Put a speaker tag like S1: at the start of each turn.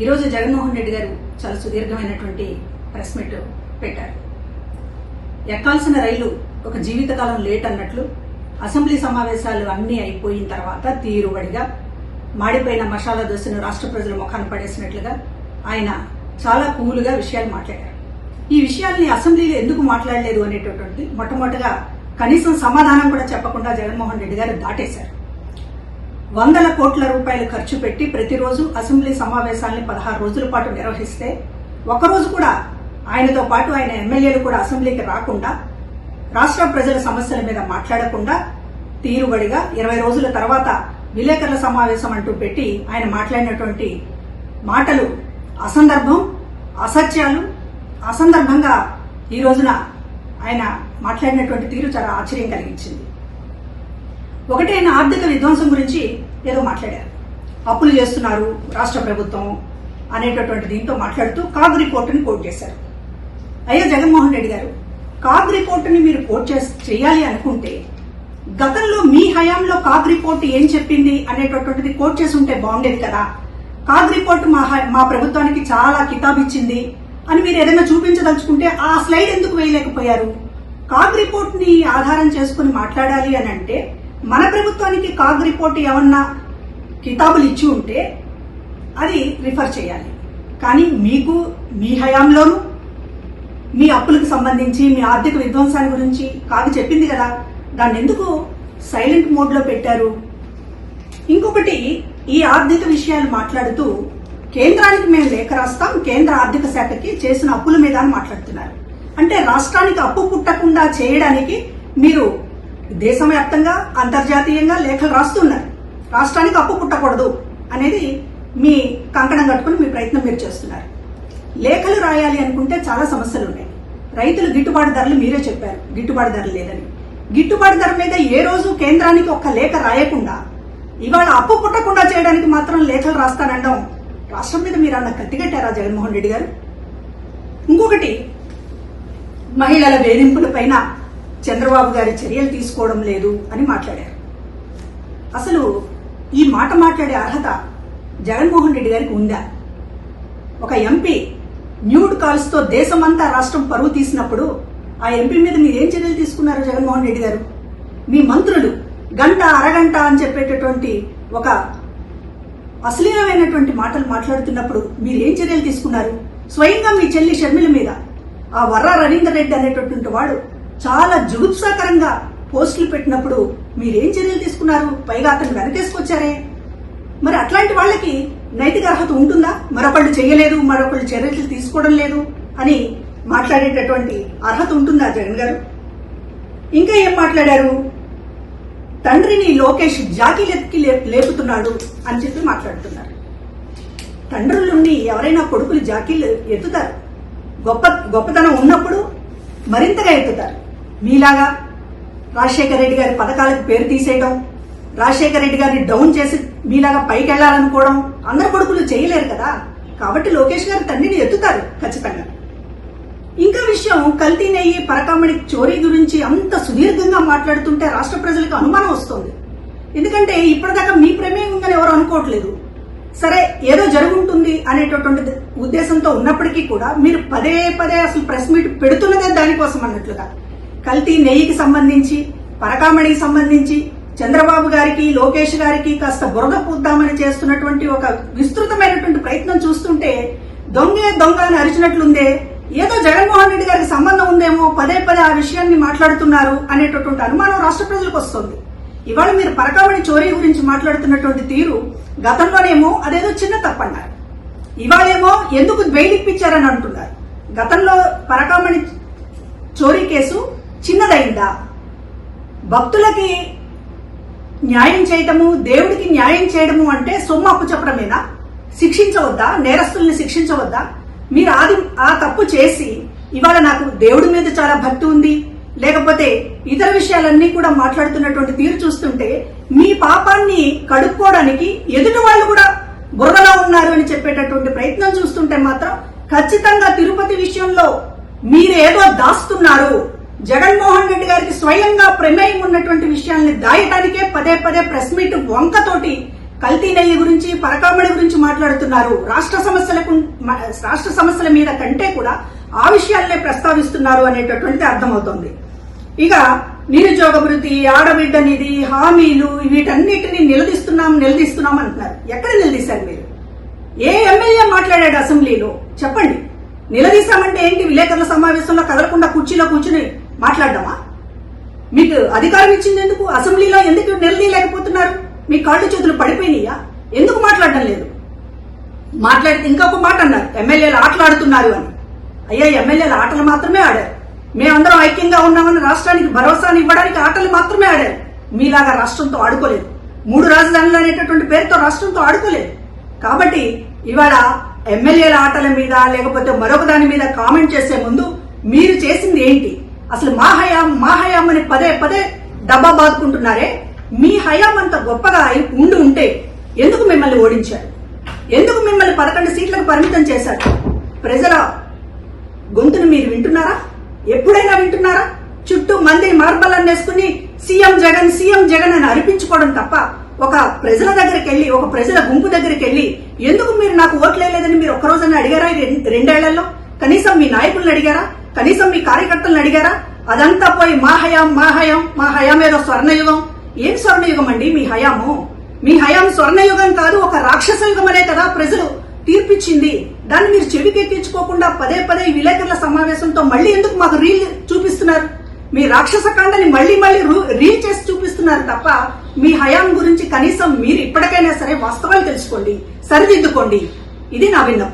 S1: ఈరోజు జగన్మోహన్ రెడ్డి గారు చాలా సుదీర్ఘమైనటువంటి ప్రెస్ మీట్ పెట్టారు. ఎక్కాల్సిన రైలు ఒక జీవితకాలం లేట్ అన్నట్లు అసెంబ్లీ సమావేశాలు అన్నీ అయిపోయిన తర్వాత తీరుబడిగా మాడిపోయిన మసాలా దోశను రాష్ట్ర ప్రజల ముఖాన్ని పడేసినట్లుగా ఆయన చాలా కూలుగా విషయాలు మాట్లాడారు. ఈ విషయాల్ని అసెంబ్లీలో ఎందుకు మాట్లాడలేదు అనేటటువంటి మొట్టమొదటిగా కనీసం సమాధానం కూడా చెప్పకుండా జగన్మోహన్ రెడ్డి గారు దాటేశారు. 100 కోట్ల రూపాయలు ఖర్చు పెట్టి ప్రతిరోజు అసెంబ్లీ సమావేశాలను 16 రోజుల పాటు నిర్వహిస్తే ఒకరోజు కూడా ఆయనతో పాటు ఆయన ఎమ్మెల్యేలు కూడా అసెంబ్లీకి రాకుండా రాష్ట్ర ప్రజల సమస్యల మీద మాట్లాడకుండా తీరుబడిగా 20 రోజుల తర్వాత విలేకరుల సమావేశం అంటూ పెట్టి ఆయన మాట్లాడినటువంటి మాటలు అసందర్భం, అసత్యాలు. అసందర్భంగా ఈ రోజున ఆయన మాట్లాడినటువంటి తీరు చాలా ఆశ్చర్యం కలిగించింది. ఒకటి, ఆయన ఆర్థిక విధ్వంసం గురించి ఏదో మాట్లాడారు. అప్పులు చేస్తున్నారు రాష్ట్ర ప్రభుత్వం అనేటటువంటి దీంతో మాట్లాడుతూ కాగ్ రిపోర్టుని కోట్ చేశారు. అయ్యా జగన్మోహన్ రెడ్డి గారు, కాగ్ రిపోర్టుని మీరు కోట్ చేయాలి అనుకుంటే గతంలో మీ హయాంలో కాగ్ రిపోర్టు ఏం చెప్పింది అనేటటువంటిది కోట్ చేసి ఉంటే బాగుండేది కదా. కాగ్ రిపోర్టు మా ప్రభుత్వానికి చాలా కితాబిచ్చింది అని మీరు ఏదైనా చూపించదలుచుకుంటే ఆ స్లైడ్ ఎందుకు వేయలేకపోయారు? కాగ్ రిపోర్ట్ ని ఆధారం చేసుకుని మాట్లాడాలి అని అంటే మన ప్రభుత్వానికి కాగ్ రిపోర్ట్ ఏమన్నా కితాబులు ఇచ్చి ఉంటే అది రిఫర్ చేయాలి. కానీ మీకు మీ హయాంలోనూ మీ అప్పులకు సంబంధించి మీ ఆర్థిక విధ్వంసాన్ని గురించి కాగ్ చెప్పింది కదా, దాన్ని ఎందుకు సైలెంట్ మోడ్ లో పెట్టారు? ఇంకొకటి, ఈ ఆర్థిక విషయాలు మాట్లాడుతూ కేంద్రానికి మేము లేఖ రాస్తాం, కేంద్ర ఆర్థిక శాఖకి చేసిన అప్పుల మీద అని మాట్లాడుతున్నారు. అంటే రాష్ట్రానికి అప్పు పుట్టకుండా చేయడానికి మీరు దేశవ్యాప్తంగా అంతర్జాతీయంగా లేఖలు రాస్తున్నారు. రాష్ట్రానికి అప్పు పుట్టకూడదు అనేది మీ కంకణం కట్టుకుని మీ ప్రయత్నం మీరు చేస్తున్నారు. లేఖలు రాయాలి అనుకుంటే చాలా సమస్యలు ఉన్నాయి. రైతులు గిట్టుబాటు ధరలు మీరే చెప్పారు, గిట్టుబాటు ధర లేదని. గిట్టుబాటు ధర మీద ఏ రోజు కేంద్రానికి ఒక్క లేఖ రాయకుండా ఇవాళ అప్పు పుట్టకుండా చేయడానికి మాత్రం లేఖలు రాస్తానండం రాష్ట్రం మీద మీరు అన్న కత్తిగట్టారా జగన్మోహన్ రెడ్డి గారు? ఇంకొకటి, మహిళల వేధింపుల పైన చంద్రబాబు గారి చర్యలు తీసుకోవడం లేదు అని మాట్లాడారు. అసలు ఈ మాట మాట్లాడే అర్హత జగన్మోహన్ రెడ్డి గారికి ఉందా? ఒక ఎంపీ న్యూడ్ కాల్స్ తో దేశమంతా రాష్ట్రం పరువు తీసినప్పుడు ఆ ఎంపీ మీద మీరేం చర్యలు తీసుకున్నారు జగన్మోహన్ రెడ్డి గారు? మీ మంత్రులు గంట అరగంట అని చెప్పేటటువంటి ఒక అశ్లీలమైనటువంటి మాటలు మాట్లాడుతున్నప్పుడు మీరేం చర్యలు తీసుకున్నారు? స్వయంగా మీ చెల్లి షర్మిల మీద ఆ వర్రా రవీందర్ రెడ్డి అనేటటువంటి వాడు చాలా జుగుప్సాకరంగా పోస్టులు పెట్టినప్పుడు మీరేం చర్యలు తీసుకున్నారు? పైగా అతను వెనకేసుకొచ్చారే. మరి అట్లాంటి వాళ్ళకి నైతిక అర్హత ఉంటుందా? మరొకళ్ళు చేయలేదు, మరొకళ్ళు చర్యలు తీసుకోవడం లేదు అని మాట్లాడేటటువంటి అర్హత ఉంటుందా జగన్ గారు? ఇంకా ఏం మాట్లాడారు? తండ్రిని లోకేష్ జాకీలెత్తి లేపుతున్నాడు అని చెప్పి మాట్లాడుతున్నారు. తండ్రులుండి ఎవరైనా కొడుకులు జాకీలు ఎత్తుతారు. గొప్పతనం ఉన్నప్పుడు మరింతగా ఎత్తుతారు. మీలాగా రాజశేఖర రెడ్డి గారి పథకాలకు పేరు తీసేయడం, రాజశేఖర రెడ్డి గారిని డౌన్ చేసి మీలాగా పైకి వెళ్లాలనుకోవడం అందరు కొడుకులు చేయలేరు కదా. కాబట్టి లోకేష్ గారి తండ్రిని ఎత్తుతారు ఖచ్చితంగా. ఇంకా విషయం, కల్తీ నెయ్యి పరకామణి చోరీ గురించి అంత సుదీర్ఘంగా మాట్లాడుతుంటే రాష్ట్ర ప్రజలకు అనుమానం వస్తుంది. ఎందుకంటే ఇప్పటిదాకా మీ ప్రమేయం ఉందని ఎవరు అనుకోవట్లేదు. సరే, ఏదో జరుగుంటుంది అనేటటువంటి ఉద్దేశంతో ఉన్నప్పటికీ కూడా మీరు పదే పదే అసలు ప్రెస్ మీట్ పెడుతున్నదే దానికోసం అన్నట్లుగా. కల్తీ నెయ్యికి సంబంధించి, పరకామణికి సంబంధించి చంద్రబాబు గారికి, లోకేష్ గారికి కాస్త బురద పూద్దామని చేస్తున్నటువంటి ఒక విస్తృతమైనటువంటి ప్రయత్నం చూస్తుంటే దొంగే దొంగ అని అరిచినట్లుందే. ఏదో జగన్మోహన్ రెడ్డి గారికి సంబంధం ఉందేమో, పదే పదే ఆ విషయాన్ని మాట్లాడుతున్నారు అనేటటువంటి అనుమానం రాష్ట్ర ప్రజలకు వస్తుంది. ఇవాళ మీరు పరకామణి చోరీ గురించి మాట్లాడుతున్నటువంటి తీరు గతంలోనేమో అదేదో చిన్న తప్పన్నారు, ఇవాళేమో ఎందుకు బెయిల్ ఇప్పించారని అంటున్నారు. గతంలో పరకామణి చోరీ కేసు చిన్నదైందా? భక్తులకి న్యాయం చేయటము, దేవుడికి న్యాయం చేయడము అంటే సొమ్ము అప్పు చెప్పడమేనా? శిక్షించవద్దా? నేరస్తుల్ని శిక్షించవద్దా? మీరు ఆ తప్పు చేసి ఇవాళ నాకు దేవుడి మీద చాలా భక్తి ఉంది, లేకపోతే ఇతర విషయాలన్నీ కూడా మాట్లాడుతున్నటువంటి తీరు చూస్తుంటే మీ పాపాన్ని కడుక్కోవడానికి ఎదుటి వాళ్ళు కూడా బురదలో ఉన్నారు అని చెప్పేటటువంటి ప్రయత్నం చూస్తుంటే మాత్రం ఖచ్చితంగా తిరుపతి విషయంలో మీరేదో దాస్తున్నారు. జగన్మోహన్ రెడ్డి గారికి స్వయంగా ప్రమేయం ఉన్నటువంటి విషయాల్ని దాయటానికే పదే పదే ప్రెస్ మీట్ వంకతోటి కల్తీ నెయ్యి గురించి, పరకామణి గురించి మాట్లాడుతున్నారు. రాష్ట్ర సమస్యల మీద కంటే కూడా ఆ విషయాలనే ప్రస్తావిస్తున్నారు అనేటటువంటిది అర్థమవుతోంది. ఇక నిరుద్యోగ భృతి, ఆడబిడ్డ నిధి, హామీలు, వీటన్నిటిని నిలదీస్తున్నాం అంటున్నారు. ఎక్కడ నిలదీశారు మీరు? ఏ ఎమ్మెల్యే మాట్లాడాడు అసెంబ్లీలో? చెప్పండి. నిలదీశామంటే ఏంటి? విలేకరుల సమావేశంలో కదలకుండా కుర్చీలో కూర్చుని మాట్లాడదామా? మీకు అధికారం ఇచ్చింది ఎందుకు? అసెంబ్లీలో ఎందుకు నిలదీయలేకపోతున్నారు? మీ కాళ్ళు చేతులు పడిపోయినాయా? ఎందుకు మాట్లాడడం లేదు? మాట్లాడితే ఇంకొక మాట అన్నారు, ఎమ్మెల్యేలు ఆటలాడుతున్నారు అని. అయ్యా, ఎమ్మెల్యేలు ఆటలు మాత్రమే ఆడారు. మేమందరం ఐక్యంగా ఉన్నామని రాష్ట్రానికి భరోసాని ఇవ్వడానికి ఆటలు మాత్రమే ఆడారు. మీలాగా రాష్ట్రంతో ఆడుకోలేదు. 3 రాజధానులు అనేటటువంటి పేరుతో రాష్ట్రంతో ఆడుకోలేదు. కాబట్టి ఇవాళ ఎమ్మెల్యేల ఆటల మీద లేకపోతే మరొక దాని మీద కామెంట్ చేసే ముందు మీరు చేసింది ఏంటి? అసలు మా హయాం అని పదే డబ్బా బాదుకుంటున్నారే. మీ హయాం అంత గొప్పగా ఉంటే ఎందుకు మిమ్మల్ని ఓడించారు? ఎందుకు మిమ్మల్ని 11 సీట్లకు పరిమితం చేశారు? ప్రజల గొంతును మీరు వింటున్నారా? ఎప్పుడైనా వింటున్నారా? చుట్టూ మంది మార్బలన్నేసుకుని సీఎం జగన్ అని అరిపించుకోవడం తప్ప ఒక ప్రజల దగ్గరికి వెళ్లి, ఒక ప్రజల గుంపు దగ్గరికి వెళ్లి ఎందుకు మీరు నాకు ఓట్లేదని మీరు ఒక్కరోజైనా అడిగారా? 2 ఏళ్లలో కనీసం మీ నాయకులను అడిగారా? కనీసం మీ కార్యకర్తలను అడిగారా? అదంతా పోయి మా హయాం ఏదో స్వర్ణయుగం. ఏం స్వర్ణయుగం అండి మీ హయాము? మీ హయాం స్వర్ణయుగం కాదు, ఒక రాక్షస యుగం అనే కదా ప్రజలు తీర్పిచ్చింది. దాన్ని మీరు చెవికెక్కించుకోకుండా పదే ఈ విలేకరుల సమావేశంతో మళ్ళీ ఎందుకు మాకు రీల్ చూపిస్తున్నారు? మీ రాక్షస కాండని మళ్ళీ రీల్ చేసి చూపిస్తున్నారు తప్ప మీ హయాం గురించి కనీసం మీరు ఇప్పటికైనా సరే వాస్తవాలు తెలుసుకోండి, సరిదిద్దుకోండి. ఇది నా విన్నపం.